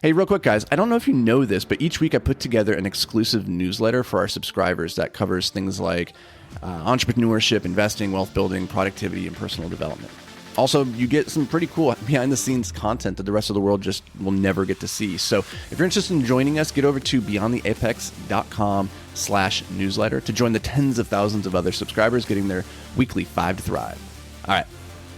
Hey, real quick, guys, I don't know if you know this, but each week I put together an exclusive newsletter for our subscribers that covers things like entrepreneurship, investing, wealth building, productivity, and personal development. Also, you get some pretty cool behind-the-scenes content that the rest of the world just will never get to see. So if you're interested in joining us, get over to beyondtheapex.com/newsletter to join the tens of thousands of other subscribers getting their weekly 5 to Thrive. All right,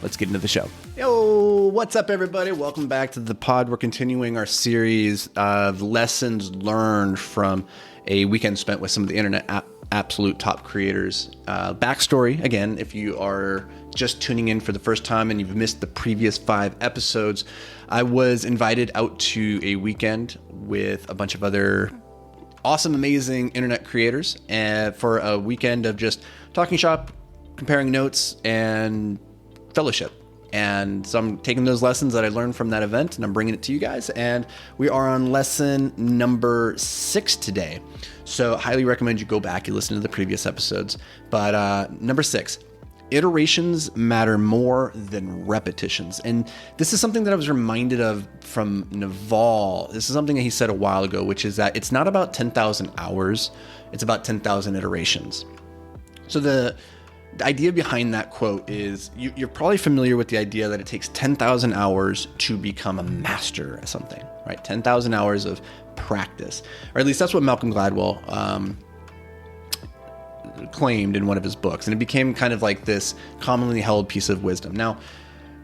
let's get into the show. Yo, what's up, everybody? Welcome back to the pod. We're continuing our series of lessons learned from a weekend spent with some of the internet absolute top creators. Backstory, again, if you are just tuning in for the first time and you've missed the previous 5 episodes, I was invited out to a weekend with a bunch of other awesome, amazing internet creators for a weekend of just talking shop, comparing notes, and fellowship. And so I'm taking those lessons that I learned from that event and I'm bringing it to you guys. And we are on lesson number 6 today. So highly recommend you go back and listen to the previous episodes. But number 6, iterations matter more than repetitions. And this is something that I was reminded of from Naval. This is something that he said a while ago, which is that it's not about 10,000 hours. It's about 10,000 iterations. So the idea behind that quote is you're probably familiar with the idea that it takes 10,000 hours to become a master at something, right? 10,000 hours of practice, or at least that's what Malcolm Gladwell claimed in one of his books. And it became kind of like this commonly held piece of wisdom. Now,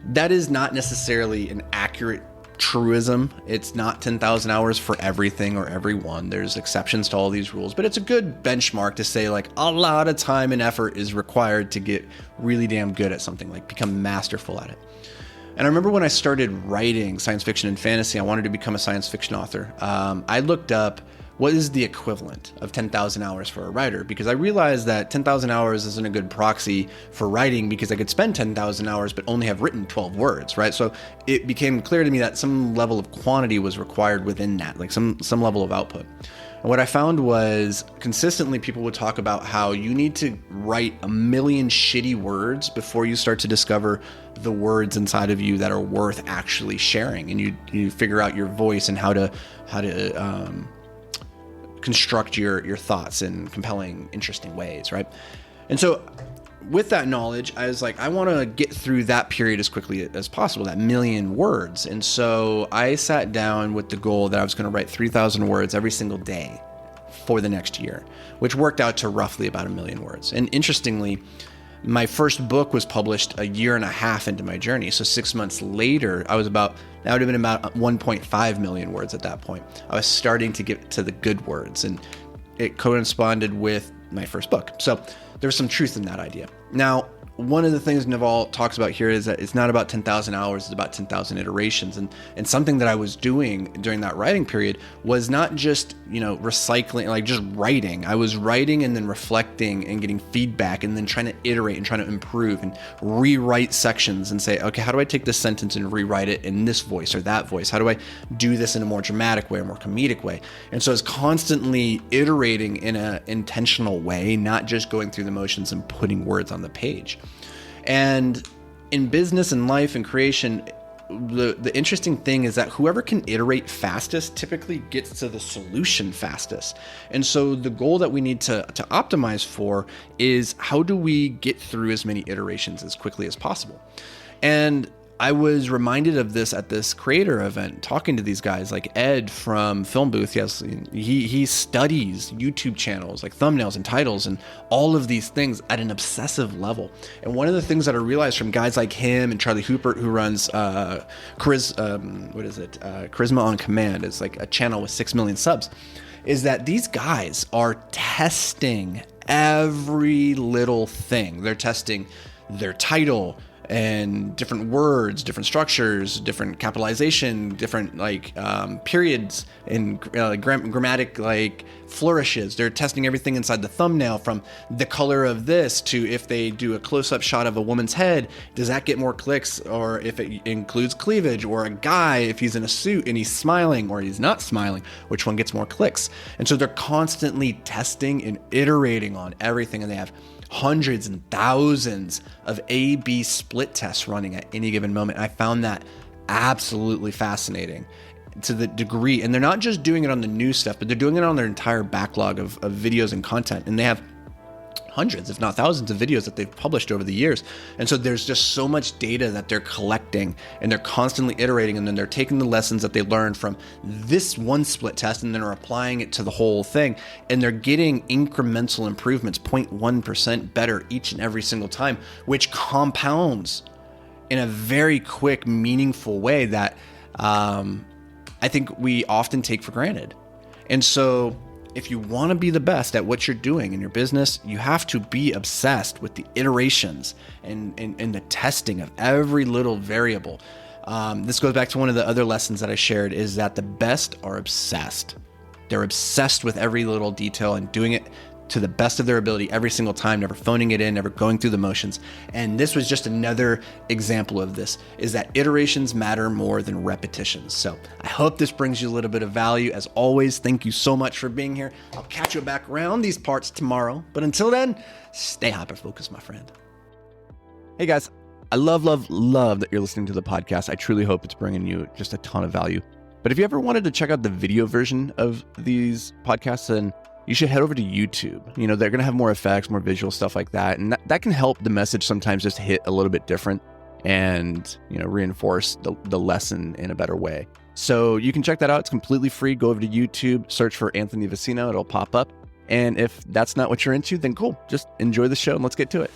that is not necessarily an accurate truism. It's not 10,000 hours for everything or everyone. There's exceptions to all these rules, but it's a good benchmark to say like a lot of time and effort is required to get really damn good at something, like become masterful at it. And I remember when I started writing science fiction and fantasy, I wanted to become a science fiction author. I looked up what is the equivalent of 10,000 hours for a writer, because I realized that 10,000 hours isn't a good proxy for writing because I could spend 10,000 hours but only have written 12 words, right? So it became clear to me that some level of quantity was required within that, like some level of output. And what I found was consistently people would talk about how you need to write a million shitty words before you start to discover the words inside of you that are worth actually sharing, and you figure out your voice and how to construct your thoughts in compelling, interesting ways, right? And so with that knowledge, I was like, I want to get through that period as quickly as possible, that million words. And so I sat down with the goal that I was going to write 3,000 words every single day for the next year, which worked out to roughly about 1 million words. And interestingly, my first book was published a year and a half into my journey. So 6 months later, that would have been about 1.5 million words at that point. I was starting to get to the good words, and it corresponded with my first book. So there's some truth in that idea. Now, one of the things Naval talks about here is that it's not about 10,000 hours, it's about 10,000 iterations. And something that I was doing during that writing period was not just, recycling, like just writing. I was writing and then reflecting and getting feedback and then trying to iterate and trying to improve and rewrite sections and say, okay, how do I take this sentence and rewrite it in this voice or that voice? How do I do this in a more dramatic way, a more comedic way? And so it's constantly iterating in an intentional way, not just going through the motions and putting words on the page. And in business and life and creation, the interesting thing is that whoever can iterate fastest typically gets to the solution fastest. And so the goal that we need to optimize for is how do we get through as many iterations as quickly as possible? And I was reminded of this at this creator event, talking to these guys like Ed from Film Booth. Yes, he studies YouTube channels like thumbnails and titles and all of these things at an obsessive level. And one of the things that I realized from guys like him and Charlie Hoopert, who runs Charisma on Command, is like a channel with 6 million subs, is that these guys are testing every little thing. They're testing their title and different words, different structures, different capitalization, different periods and grammatic flourishes. They're testing everything inside the thumbnail, from the color of this to if they do a close-up shot of a woman's head, does that get more clicks? Or if it includes cleavage, or a guy, if he's in a suit and he's smiling or he's not smiling, which one gets more clicks? And so they're constantly testing and iterating on everything, and they have hundreds and thousands of A/B split tests running at any given moment. I found that absolutely fascinating. to the degree, and they're not just doing it on the new stuff, but they're doing it on their entire backlog of videos and content. And they have hundreds, if not thousands, of videos that they've published over the years. And so there's just so much data that they're collecting, and they're constantly iterating, and then they're taking the lessons that they learned from this one split test and then are applying it to the whole thing. And they're getting incremental improvements, 0.1% better each and every single time, which compounds in a very quick, meaningful way that I think we often take for granted. And so if you want to be the best at what you're doing in your business, you have to be obsessed with the iterations and the testing of every little variable. This goes back to one of the other lessons that I shared, is that the best are obsessed. They're obsessed with every little detail and doing it to the best of their ability every single time, never phoning it in, never going through the motions. And this was just another example of this, is that iterations matter more than repetitions. So I hope this brings you a little bit of value. As always, thank you so much for being here. I'll catch you back around these parts tomorrow. But until then, stay hyper-focused, my friend. Hey guys, I love that you're listening to the podcast. I truly hope it's bringing you just a ton of value. But if you ever wanted to check out the video version of these podcasts, then you should head over to YouTube. They're going to have more effects, more visual stuff like that. And that can help the message sometimes just hit a little bit different and, reinforce the lesson in a better way. So you can check that out. It's completely free. Go over to YouTube, search for Anthony Vicino. It'll pop up. And if that's not what you're into, then cool. Just enjoy the show and let's get to it.